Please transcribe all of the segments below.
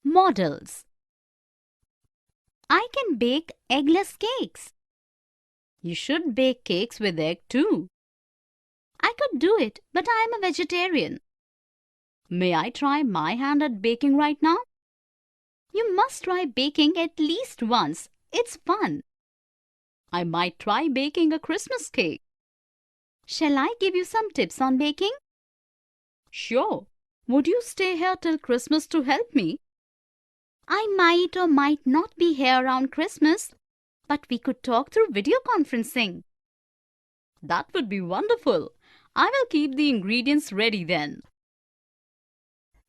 Modals. I can bake eggless cakes. You should bake cakes with egg too. I could do it, but I am a vegetarian. May I try my hand at baking right now? You must try baking at least once. It's fun. I might try baking a Christmas cake. Shall I give you some tips on baking? Sure. Would you stay here till Christmas to help me? I might or might not be here around Christmas, but we could talk through video conferencing. That would be wonderful. I will keep the ingredients ready then.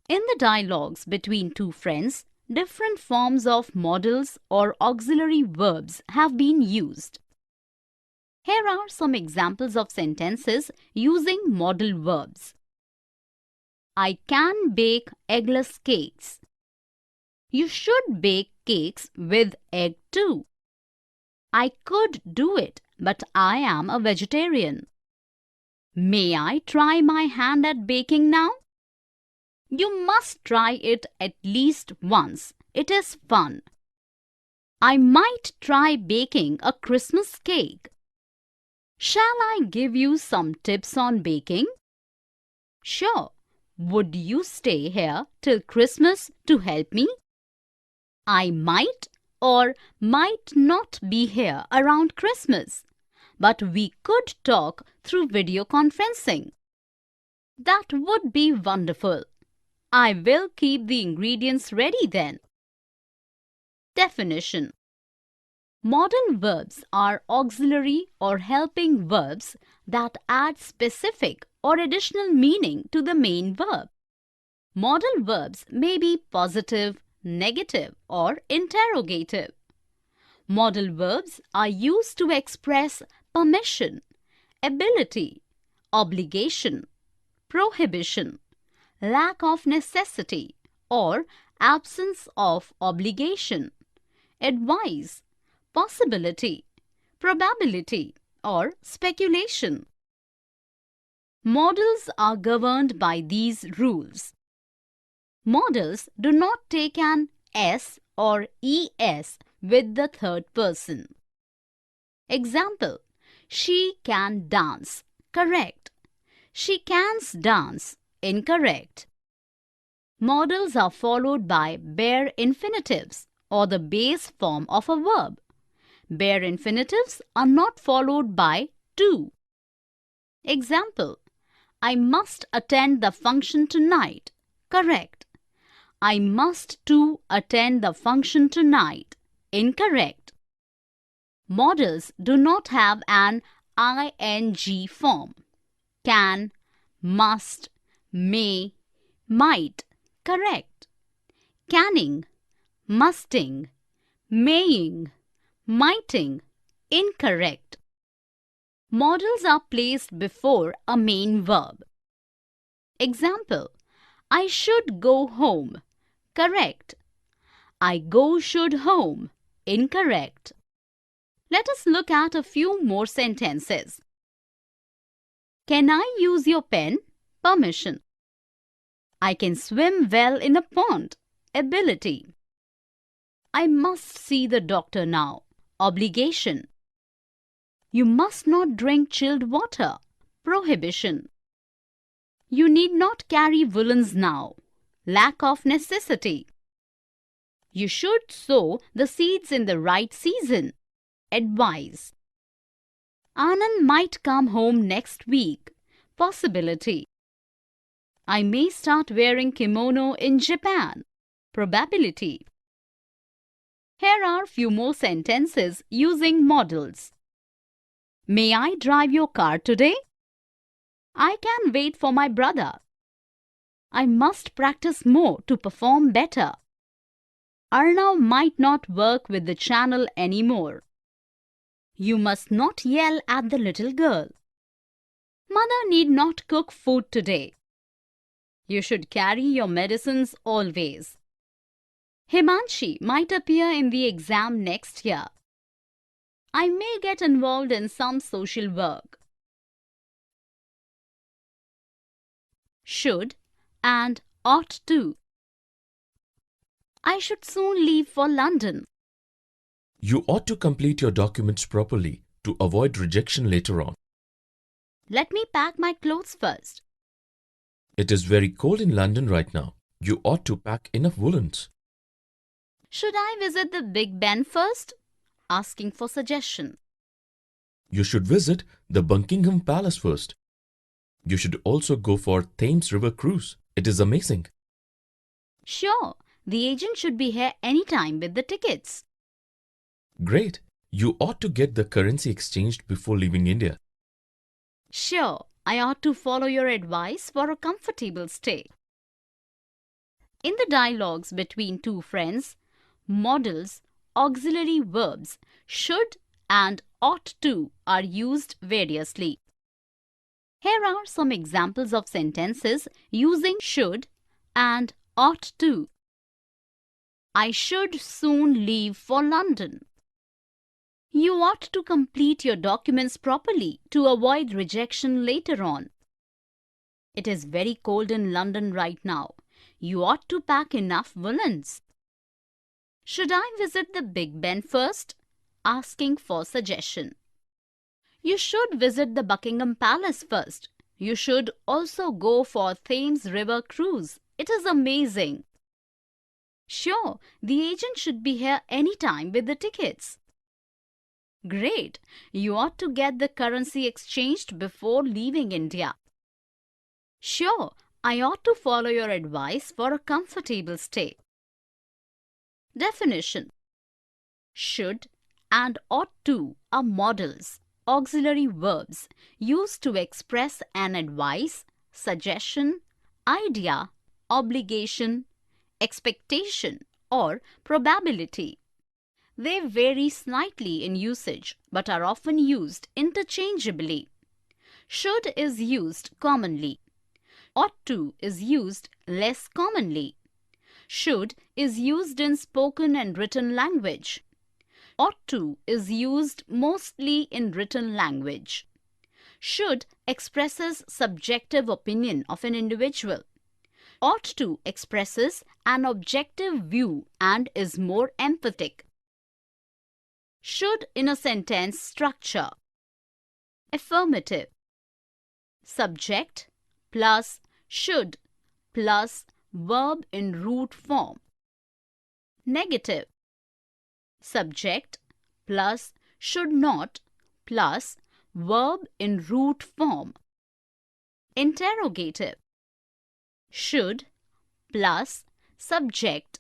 In the dialogues between two friends, different forms of modals or auxiliary verbs have been used. Here are some examples of sentences using modal verbs. I can bake eggless cakes. You should bake cakes with egg too. I could do it, but I am a vegetarian. May I try my hand at baking now? You must try it at least once. It is fun. I might try baking a Christmas cake. Shall I give you some tips on baking? Sure. Would you stay here till Christmas to help me? I might or might not be here around Christmas, but we could talk through video conferencing. That would be wonderful. I will keep the ingredients ready then. Definition. Modal verbs are auxiliary or helping verbs that add specific or additional meaning to the main verb. Modal verbs may be positive, negative, or interrogative. Modal verbs are used to express permission, ability, obligation, prohibition, lack of necessity, or absence of obligation, advice, possibility, probability, or speculation. Modals are governed by these rules. Modals do not take an S or ES with the third person. Example, she can dance. Correct. She can's dance. Incorrect. Modals are followed by bare infinitives or the base form of a verb. Bare infinitives are not followed by to. Example, I must attend the function tonight. Correct. I must too attend the function tonight. Incorrect. Modals do not have an ing form. Can, must, may, might. Correct. Canning, musting, maying, mighting. Incorrect. Modals are placed before a main verb. Example, I should go home. Correct. I go should home. Incorrect. Let us look at a few more sentences. Can I use your pen? Permission. I can swim well in a pond. Ability. I must see the doctor now. Obligation. You must not drink chilled water. Prohibition. You need not carry woolens now. Lack of necessity. You should sow the seeds in the right season. Advice. Anand might come home next week. Possibility. I may start wearing kimono in Japan. Probability. Here are few more sentences using modals. May I drive your car today? I can wait for my brother. I must practice more to perform better. Arnav might not work with the channel anymore. You must not yell at the little girl. Mother need not cook food today. You should carry your medicines always. Himanshi might appear in the exam next year. I may get involved in some social work. Should and ought to. I should soon leave for London. You ought to complete your documents properly to avoid rejection later on. Let me pack my clothes first. It is very cold in London right now. You ought to pack enough woolens. Should I visit the Big Ben first? Asking for suggestion. You should visit the Buckingham Palace first. You should also go for Thames River cruise. It is amazing. Sure, the agent should be here anytime with the tickets. Great. You ought to get the currency exchanged before leaving India. Sure, I ought to follow your advice for a comfortable stay. In the dialogues between two friends, modals, auxiliary verbs should and ought to are used variously. Here are some examples of sentences using should and ought to. I should soon leave for London. You ought to complete your documents properly to avoid rejection later on. It is very cold in London right now. You ought to pack enough woolens. Should I visit the Big Ben first? Asking for suggestion. You should visit the Buckingham Palace first. You should also go for Thames River cruise. It is amazing. Sure, the agent should be here anytime with the tickets. Great, you ought to get the currency exchanged before leaving India. Sure, I ought to follow your advice for a comfortable stay. Definition: should and ought to are modals, auxiliary verbs used to express an advice, suggestion, idea, obligation, expectation, or probability. They vary slightly in usage but are often used interchangeably. Should is used commonly. Ought to is used less commonly. Should is used in spoken and written language. Ought to is used mostly in written language. Should expresses subjective opinion of an individual. Ought to expresses an objective view and is more emphatic. Should in a sentence structure. Affirmative. Subject plus should plus verb in root form. Negative. Subject plus should not plus verb in root form. Interrogative. Should plus subject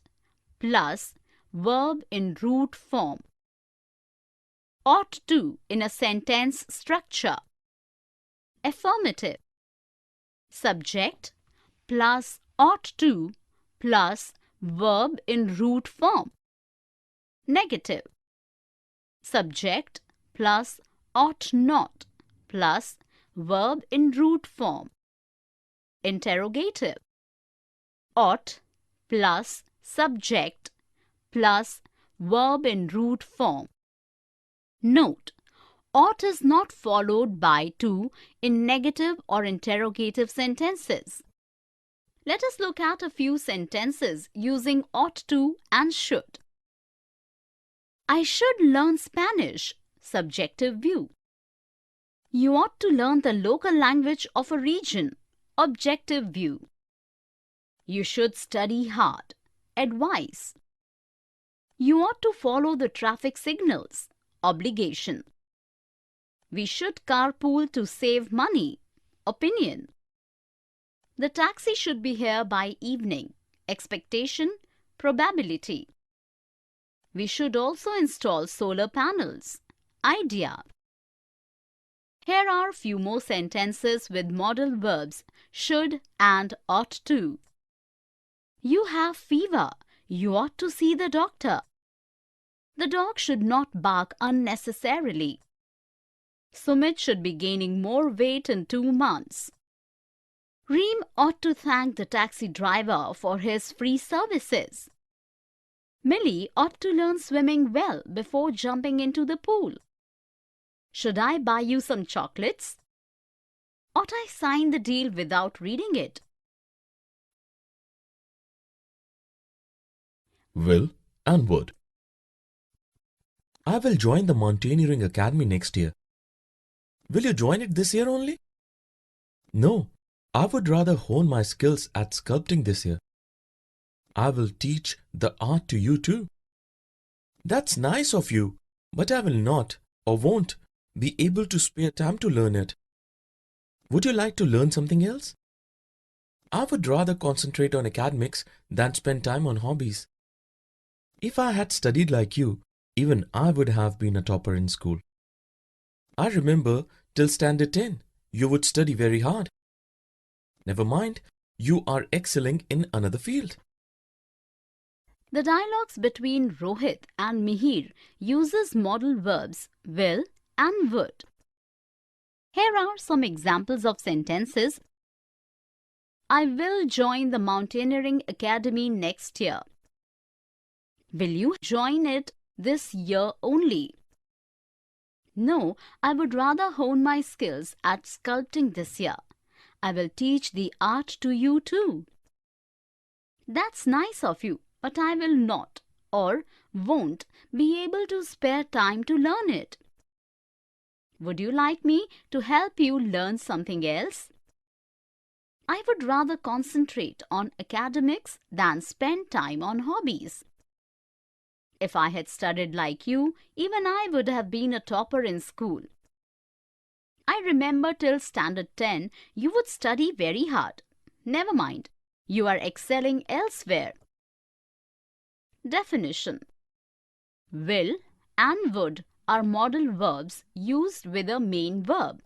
plus verb in root form. Ought to in a sentence structure. Affirmative. Subject plus ought to plus verb in root form. Negative. Subject plus ought not plus verb in root form. Interrogative. Ought plus subject plus verb in root form. Note: ought is not followed by to in negative or interrogative sentences. Let us look at a few sentences using ought to and should. I should learn Spanish. Subjective view. You ought to learn the local language of a region. Objective view. You should study hard. Advice. You ought to follow the traffic signals. Obligation. We should carpool to save money. Opinion. The taxi should be here by evening. Expectation, probability. We should also install solar panels. Idea. Here are a few more sentences with modal verbs should and ought to. You have fever. You ought to see the doctor. The dog should not bark unnecessarily. Sumit should be gaining more weight in 2 months. Reem ought to thank the taxi driver for his free services. Millie ought to learn swimming well before jumping into the pool. Should I buy you some chocolates? Ought I sign the deal without reading it? will and would. I will join the Mountaineering Academy next year. Will you join it this year only? No, I would rather hone my skills at sculpting this year. I will teach the art to you too. That's nice of you, but I will not or won't be able to spare time to learn it. Would you like to learn something else? I would rather concentrate on academics than spend time on hobbies. If I had studied like you, even I would have been a topper in school. I remember till standard 10, you would study very hard. Never mind, you are excelling in another field. The dialogues between Rohit and Mihir uses modal verbs will and would. Here are some examples of sentences. I will join the Mountaineering Academy next year. Will you join it this year only? No, I would rather hone my skills at sculpting this year. I will teach the art to you too. That's nice of you, but I will not or won't be able to spare time to learn it. Would you like me to help you learn something else? I would rather concentrate on academics than spend time on hobbies. If I had studied like you, even I would have been a topper in school. I remember till standard 10, you would study very hard. Never mind, you are excelling elsewhere. Definition: will and would are modal verbs used with a main verb.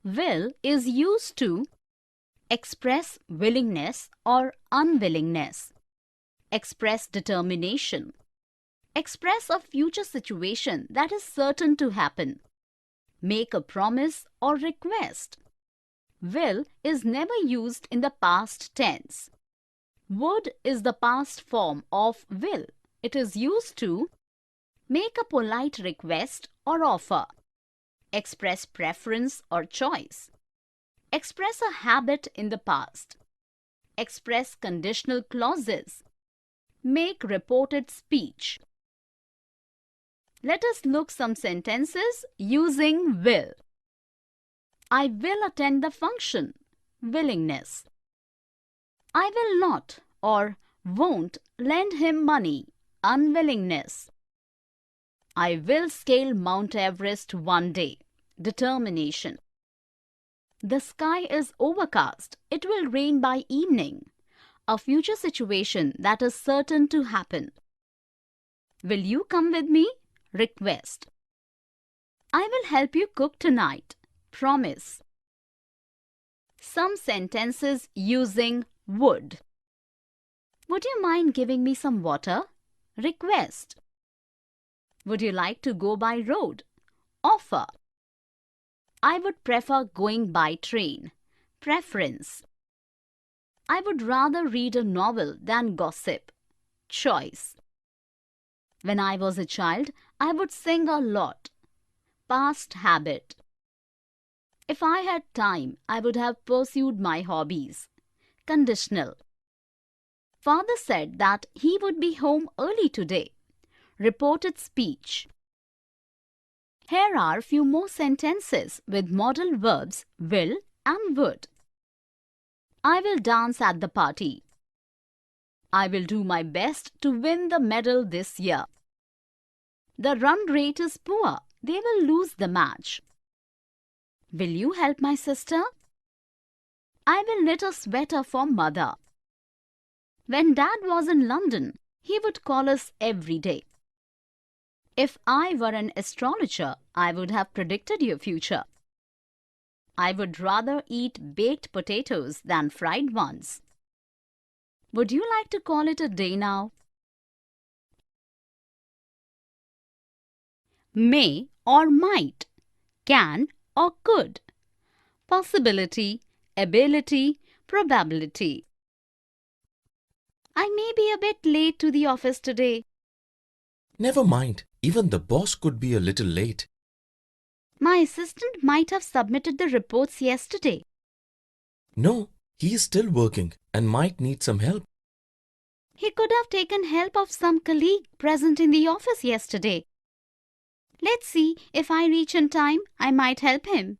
Will is used to express willingness or unwillingness, express determination, express a future situation that is certain to happen, make a promise or request. Will is never used in the past tense. Would is the past form of will. It is used to make a polite request or offer, express preference or choice, express a habit in the past, express conditional clauses, make reported speech. Let us look some sentences using will. I will attend the function. Willingness. I will not or won't lend him money. Unwillingness. I will scale Mount Everest one day. Determination. The sky is overcast. It will rain by evening. A future situation that is certain to happen. Will you come with me? Request. I will help you cook tonight. Promise. Some sentences using would. Would you mind giving me some water? Request. Would you like to go by road? Offer. I would prefer going by train. Preference. I would rather read a novel than gossip. Choice. When I was a child, I would sing a lot. Past habit. If I had time, I would have pursued my hobbies. Conditional. Father said that he would be home early today. Reported speech. Here are few more sentences with modal verbs will and would. I will dance at the party. I will do my best to win the medal this year. The run rate is poor. They will lose the match. Will you help my sister? I will knit a sweater for mother. When Dad was in London, he would call us every day. If I were an astrologer, I would have predicted your future. I would rather eat baked potatoes than fried ones. Would you like to call it a day now? May or might, can or could, possibility, ability, probability. I may be a bit late to the office today. Never mind, even the boss could be a little late. My assistant might have submitted the reports yesterday. No, he is still working and might need some help. He could have taken help of some colleague present in the office yesterday. Let's see, if I reach in time, I might help him.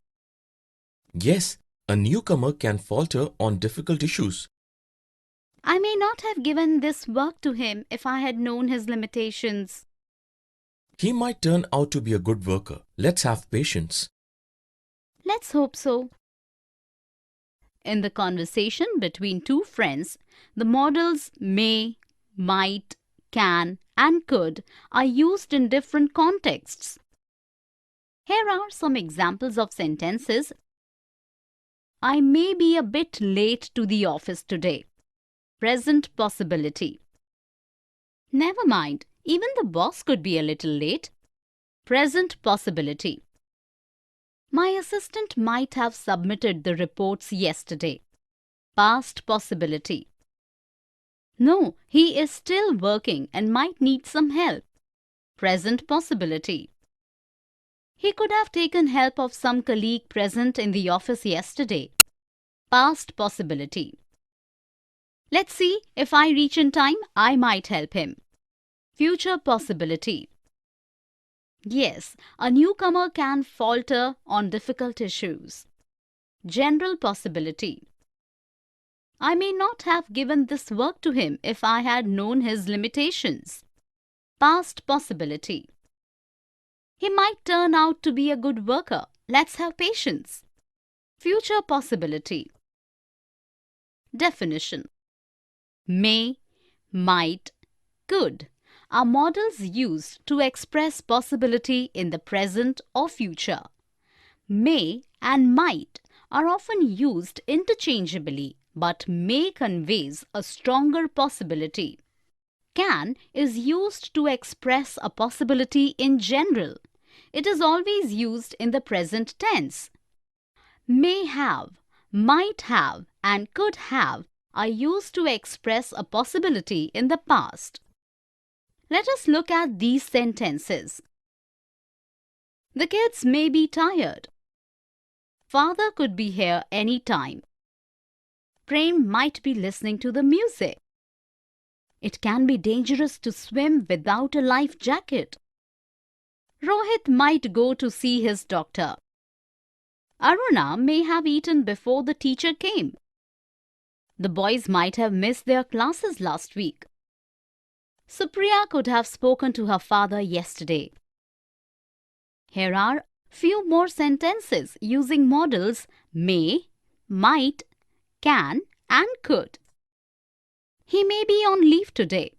Yes, a newcomer can falter on difficult issues. I may not have given this work to him if I had known his limitations. He might turn out to be a good worker. Let's have patience. Let's hope so. In the conversation between two friends, the modals may, might, can, and could are used in different contexts. Here are some examples of sentences. I may be a bit late to the office today. Present possibility. Never mind, even the boss could be a little late. Present possibility. My assistant might have submitted the reports yesterday. Past possibility. No, he is still working and might need some help. Present possibility. He could have taken help of some colleague present in the office yesterday. Past possibility. Let's see, if I reach in time, I might help him. Future possibility. Yes, a newcomer can falter on difficult issues. General possibility. I may not have given this work to him if I had known his limitations. Past possibility. He might turn out to be a good worker. Let's have patience. Future possibility. Definition. May, might, could are modals used to express possibility in the present or future. May and might are often used interchangeably, but may conveys a stronger possibility. Can is used to express a possibility in general. It is always used in the present tense. May have, might have, and could have are used to express a possibility in the past. Let us look at these sentences. The kids may be tired. Father could be here any time. Prem might be listening to the music. It can be dangerous to swim without a life jacket. Rohit might go to see his doctor. Aruna may have eaten before the teacher came. The boys might have missed their classes last week. Supriya could have spoken to her father yesterday. Here are few more sentences using modals may, might, can, and could. He may be on leave today.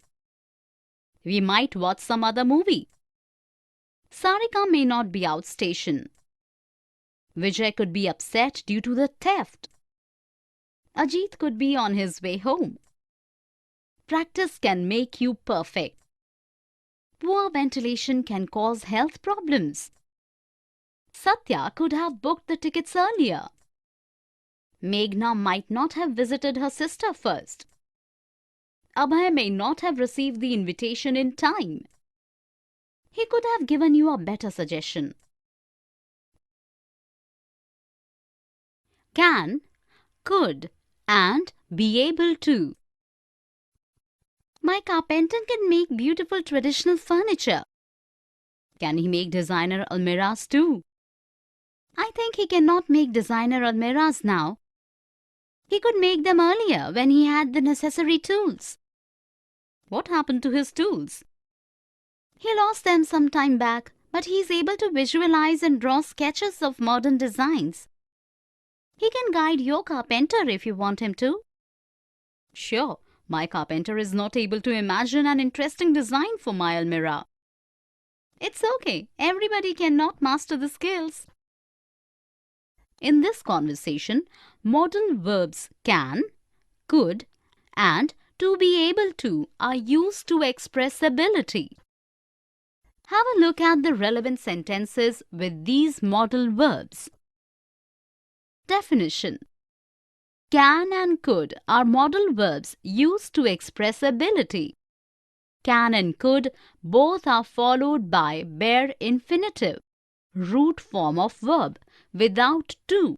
We might watch some other movie. Sarika may not be outstation. Vijay could be upset due to the theft. Ajit could be on his way home. Practice can make you perfect. Poor ventilation can cause health problems. Satya could have booked the tickets earlier. Meghna might not have visited her sister first. Abhay may not have received the invitation in time. He could have given you a better suggestion. Can, could, and be able to. My carpenter can make beautiful traditional furniture. Can he make designer almirahs too? I think he cannot make designer almirahs now. He could make them earlier when he had the necessary tools. What happened to his tools? He lost them some time back, but he is able to visualize and draw sketches of modern designs. He can guide your carpenter if you want him to. Sure, my carpenter is not able to imagine an interesting design for my almirah. It's okay, everybody cannot master the skills. In this conversation, modal verbs can, could, and to be able to are used to express ability. Have a look at the relevant sentences with these modal verbs. Definition. Can and could are modal verbs used to express ability. Can and could both are followed by bare infinitive, root form of verb, without to.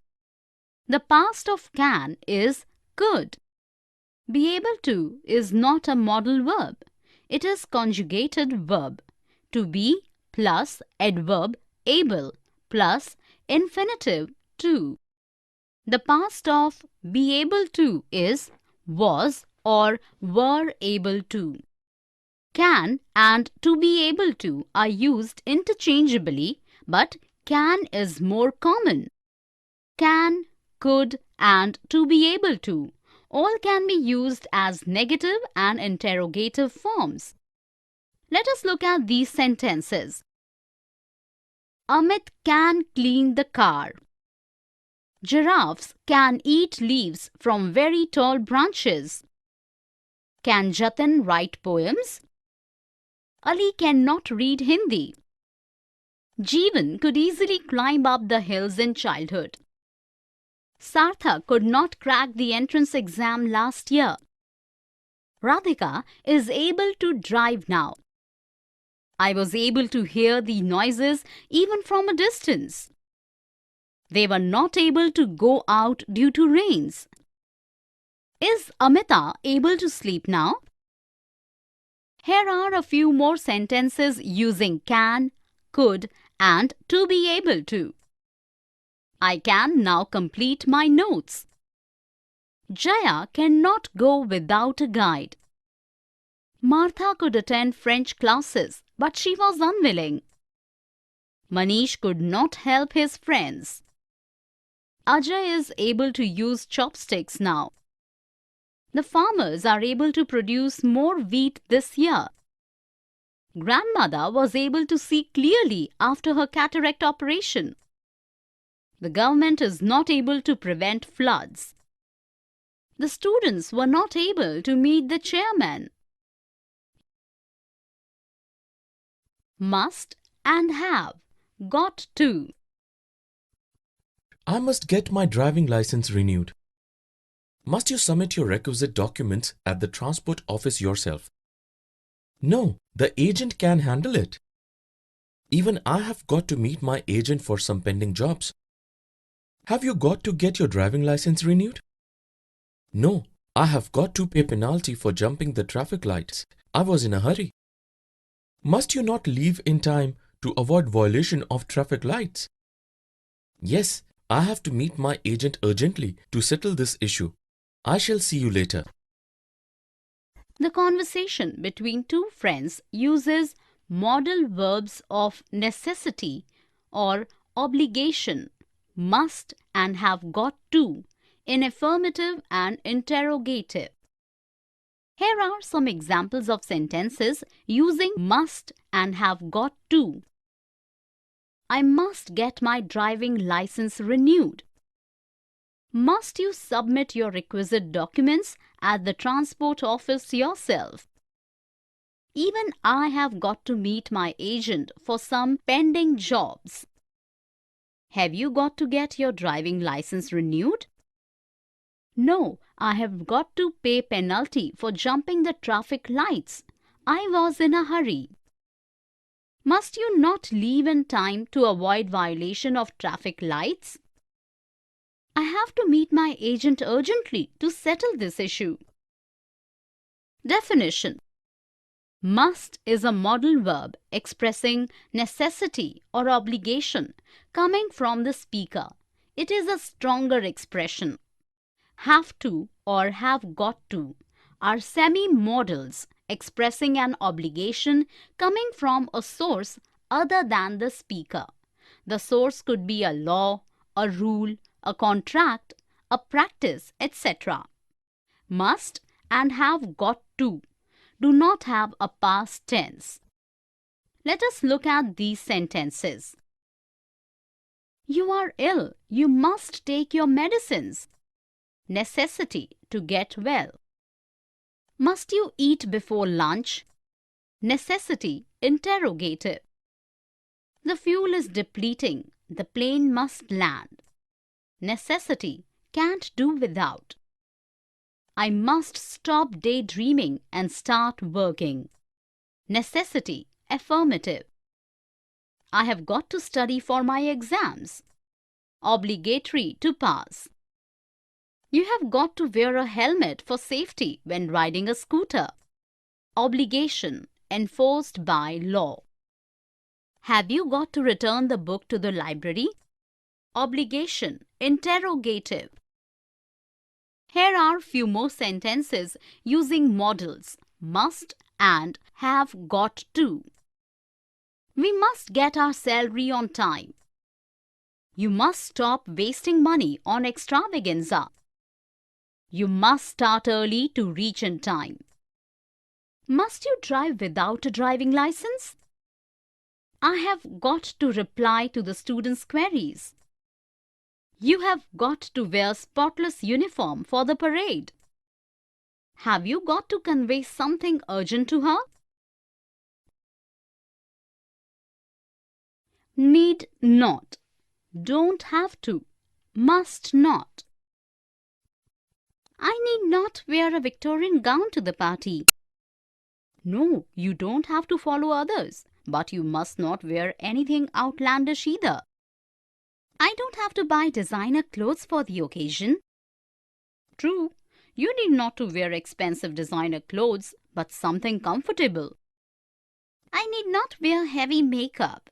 The past of can is could. Be able to is not a modal verb. It is conjugated verb. To be plus adverb able plus infinitive to. The past of be able to is was or were able to. Can and to be able to are used interchangeably, but can is more common. Can, could, and to be able to all can be used as negative and interrogative forms. Let us look at these sentences. Amit can clean the car. Giraffes can eat leaves from very tall branches. Can Jatin write poems? Ali cannot read Hindi. Jeevan could easily climb up the hills in childhood. Sartha could not crack the entrance exam last year. Radhika is able to drive now. I was able to hear the noises even from a distance. They were not able to go out due to rains. Is Amita able to sleep now? Here are a few more sentences using can, could, and to be able to. I can now complete my notes. Jaya cannot go without a guide. Martha could attend French classes, but she was unwilling. Manish could not help his friends. Ajay is able to use chopsticks now. The farmers are able to produce more wheat this year. Grandmother was able to see clearly after her cataract operation. The government is not able to prevent floods. The students were not able to meet the chairman. Must and have, got to. I must get my driving license renewed. Must you submit your requisite documents at the transport office yourself? No, the agent can handle it. Even I have got to meet my agent for some pending jobs. Have you got to get your driving license renewed? No, I have got to pay penalty for jumping the traffic lights. I was in a hurry. Must you not leave in time to avoid violation of traffic lights? Yes, I have to meet my agent urgently to settle this issue. I shall see you later. The conversation between two friends uses modal verbs of necessity or obligation, must and have got to, in affirmative and interrogative. Here are some examples of sentences using must and have got to. I must get my driving license renewed. Must you submit your requisite documents at the transport office yourself? Even I have got to meet my agent for some pending jobs. Have you got to get your driving license renewed? No, I have got to pay penalty for jumping the traffic lights. I was in a hurry. Must you not leave in time to avoid violation of traffic lights? I have to meet my agent urgently to settle this issue. Definition. Must is a modal verb expressing necessity or obligation coming from the speaker. It is a stronger expression. Have to or have got to are semi-modals expressing an obligation coming from a source other than the speaker. The source could be a law, a rule, a contract, a practice, etc. Must and have got to do not have a past tense. Let us look at these sentences. You are ill. You must take your medicines. Necessity to get well. Must you eat before lunch? Necessity interrogative. The fuel is depleting. The plane must land. Necessity can't do without. I must stop daydreaming and start working. Necessity affirmative. I have got to study for my exams. Obligatory to pass. You have got to wear a helmet for safety when riding a scooter. Obligation enforced by law. Have you got to return the book to the library? Obligation interrogative. Here are few more sentences using modals must and have got to. We must get our salary on time. You must stop wasting money on extravaganza. You must start early to reach in time. Must you drive without a driving license? I have got to reply to the students' queries. You have got to wear spotless uniform for the parade. Have you got to convey something urgent to her? Need not. Don't have to. Must not. I need not wear a Victorian gown to the party. No, you don't have to follow others, but you must not wear anything outlandish either. I don't have to buy designer clothes for the occasion. True, you need not to wear expensive designer clothes, but something comfortable. I need not wear heavy makeup.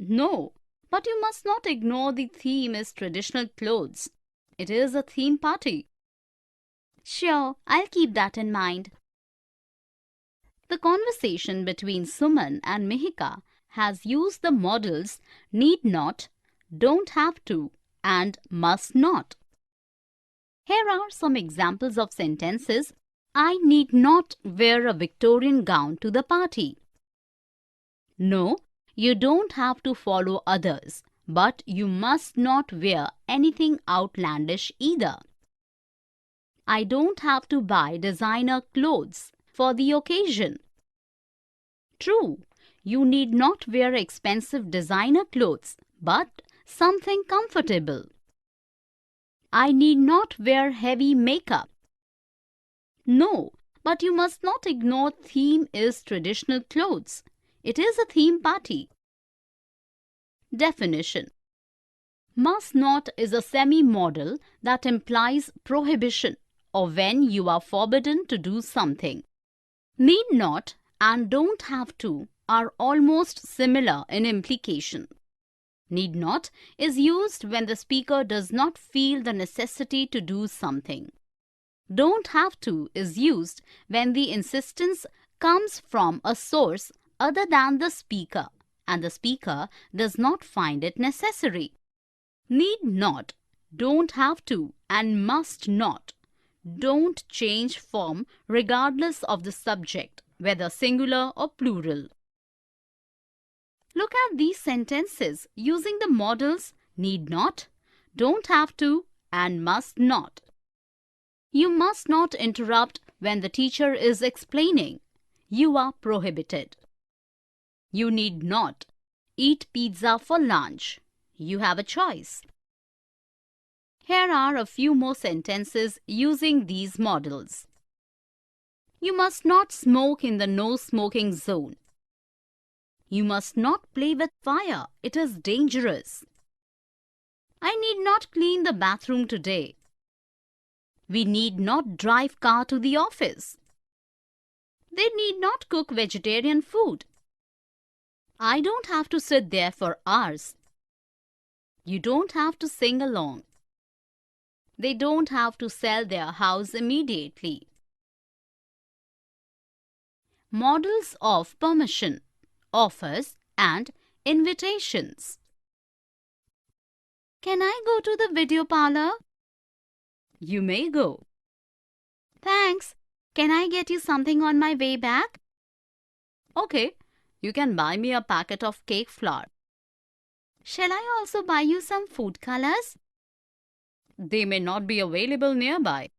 No, but you must not ignore the theme is traditional clothes. It is a theme party. Sure, I'll keep that in mind. The conversation between Suman and Mihika has used the modals need not, don't have to, and must not. Here are some examples of sentences. I need not wear a Victorian gown to the party. No, you don't have to follow others, but you must not wear anything outlandish either. I don't have to buy designer clothes for the occasion. True, you need not wear expensive designer clothes, but something comfortable. I need not wear heavy makeup. No, but you must not ignore theme is traditional clothes. It is a theme party. Definition. Must not is a semi-modal that implies prohibition or when you are forbidden to do something. Need not and don't have to are almost similar in implication. Need not is used when the speaker does not feel the necessity to do something. Don't have to is used when the insistence comes from a source other than the speaker and the speaker does not find it necessary. Need not, don't have to, and must not don't change form regardless of the subject, whether singular or plural. Look at these sentences using the modals need not, don't have to, and must not. You must not interrupt when the teacher is explaining. You are prohibited. You need not eat pizza for lunch. You have a choice. Here are a few more sentences using these modals. You must not smoke in the no smoking zone. You must not play with fire. It is dangerous. I need not clean the bathroom today. We need not drive car to the office. They need not cook vegetarian food. I don't have to sit there for hours. You don't have to sing along. They don't have to sell their house immediately. Modals of permission, offers and invitations. Can I go to the video parlor? You may go. Thanks. Can I get you something on my way back? Okay, you can buy me a packet of cake flour. Shall I also buy you some food colors? They may not be available nearby.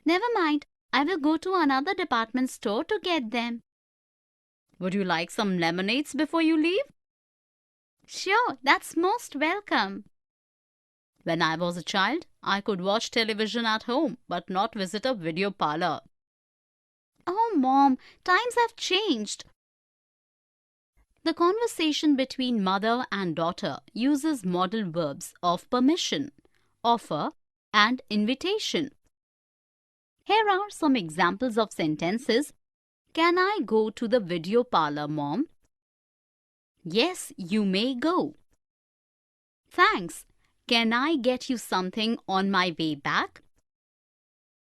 Never mind. I will go to another department store to get them. Would you like some lemonades before you leave? Sure, that's most welcome. When I was a child, I could watch television at home but not visit a video parlor. Oh, Mom, times have changed. The conversation between mother and daughter uses modal verbs of permission, offer and invitation. Here are some examples of sentences. Can I go to the video parlor, Mom? Yes, you may go. Thanks. Can I get you something on my way back?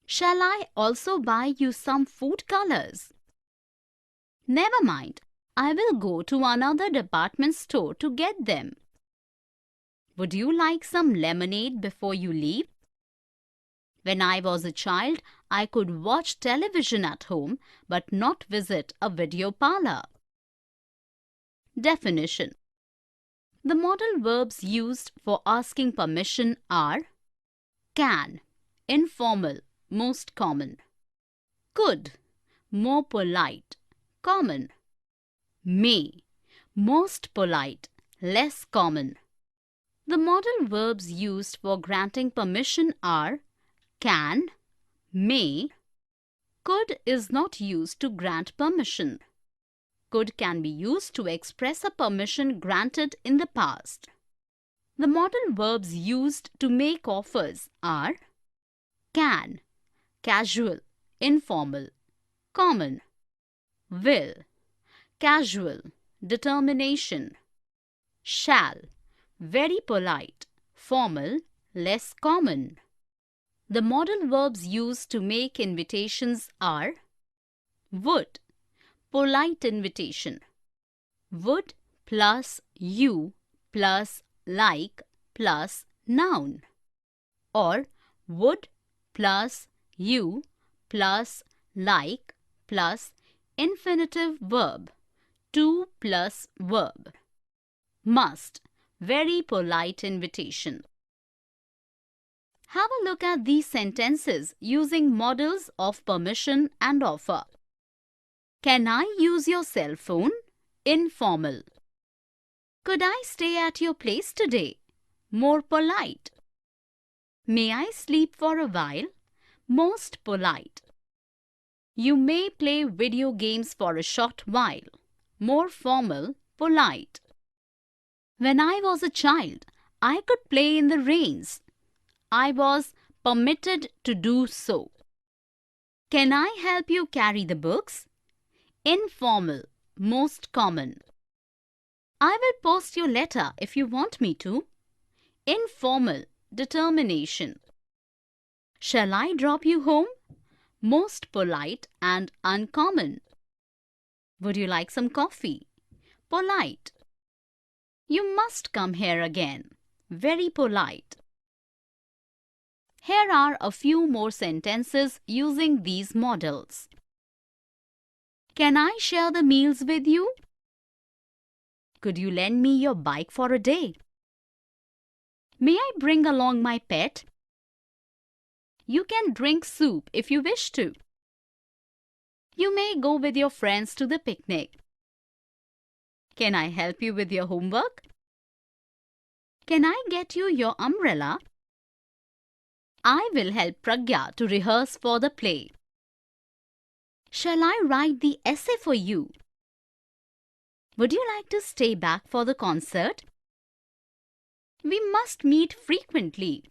Shall I also buy you some food colors? Never mind. I will go to another department store to get them. Would you like some lemonade before you leave? When I was a child, I could watch television at home but not visit a video parlor. Definition. The modal verbs used for asking permission are can, informal, most common; could, more polite, common; may, most polite, less common. The modal verbs used for granting permission are can, may. Could is not used to grant permission. Could can be used to express a permission granted in the past. The modal verbs used to make offers are can, casual, informal, common; will, casual, determination; shall, very polite, formal, less common. The modal verbs used to make invitations are would, polite invitation; would plus you plus like plus noun; or would plus you plus like plus infinitive verb, to plus verb; must, very polite invitation. Have a look at these sentences using modals of permission and offer. Can I use your cell phone? Informal. Could I stay at your place today? More polite. May I sleep for a while? Most polite. You may play video games for a short while. More formal, polite. When I was a child, I could play in the rains. I was permitted to do so. Can I help you carry the books? Informal, most common. I will post your letter if you want me to. Informal, determination. Shall I drop you home? Most polite and uncommon. Would you like some coffee? Polite. You must come here again. Very polite. Here are a few more sentences using these modals. Can I share the meals with you? Could you lend me your bike for a day? May I bring along my pet? You can drink soup if you wish to. You may go with your friends to the picnic. Can I help you with your homework? Can I get you your umbrella? I will help Pragya to rehearse for the play. Shall I write the essay for you? Would you like to stay back for the concert? We must meet frequently.